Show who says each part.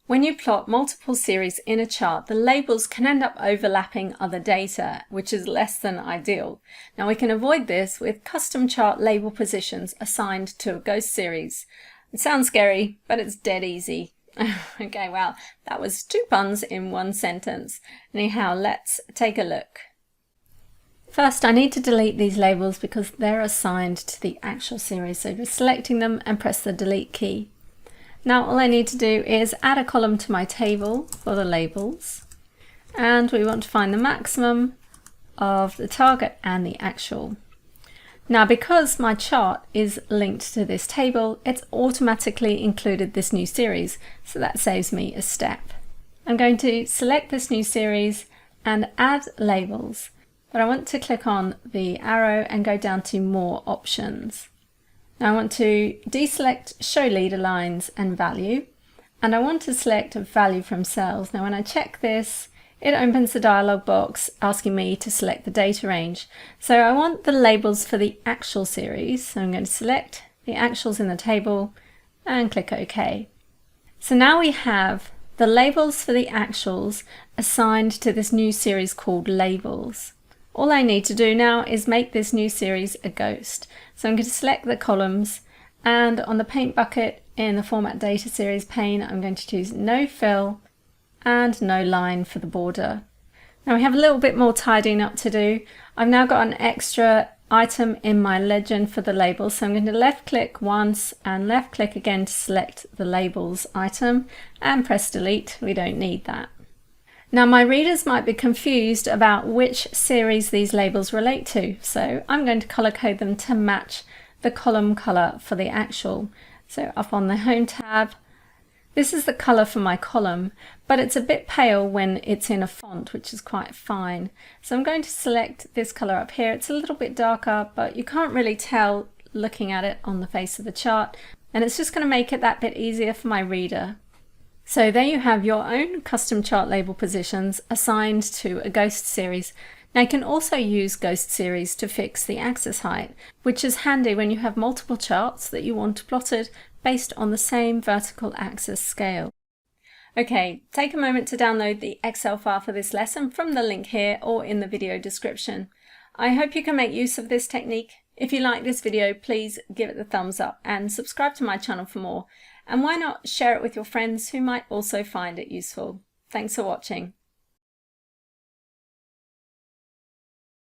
Speaker 1: When you plot multiple series in a chart, the labels can end up overlapping other data, which is less than ideal. Now we can avoid this with custom chart label positions assigned to a ghost series. It sounds scary, but it's dead easy. Okay, well, that was 2 puns in 1 sentence. Anyhow, let's take a look. First, I need to delete these labels because they're assigned to the actual series. So just selecting them and press the delete key. Now all I need to do is add a column to my table for the labels. And we want to find the maximum of the target and the actual. Now because my chart is linked to this table, it's automatically included this new series, so that saves me a step. I'm going to select this new series and add labels, but I want to click on the arrow and go down to more options. Now I want to deselect show leader lines and value, and I want to select value from cells. Now when I check this, it opens the dialog box asking me to select the data range. So I want the labels for the actual series. So I'm going to select the actuals in the table and click OK. So now we have the labels for the actuals assigned to this new series called labels. All I need to do now is make this new series a ghost. So I'm going to select the columns, and on the paint bucket in the Format Data Series pane, I'm going to choose No Fill and No Line for the border. Now we have a little bit more tidying up to do. I've now got an extra item in my legend for the labels, so I'm going to left click once and left click again to select the labels item and press delete. We don't need that. Now my readers might be confused about which series these labels relate to, so I'm going to color code them to match the column color for the actual. So up on the Home tab, this is the color for my column, but it's a bit pale when it's in a font, which is quite fine. So I'm going to select this color up here. It's a little bit darker, but you can't really tell looking at it on the face of the chart, and it's just going to make it that bit easier for my reader. So there you have your own custom chart label positions assigned to a ghost series. Now you can also use ghost series to fix the axis height, which is handy when you have multiple charts that you want plotted based on the same vertical axis scale. Okay, take a moment to download the Excel file for this lesson from the link here or in the video description. I hope you can make use of this technique. If you like this video, please give it the thumbs up and subscribe to my channel for more. And why not share it with your friends who might also find it useful. Thanks for watching.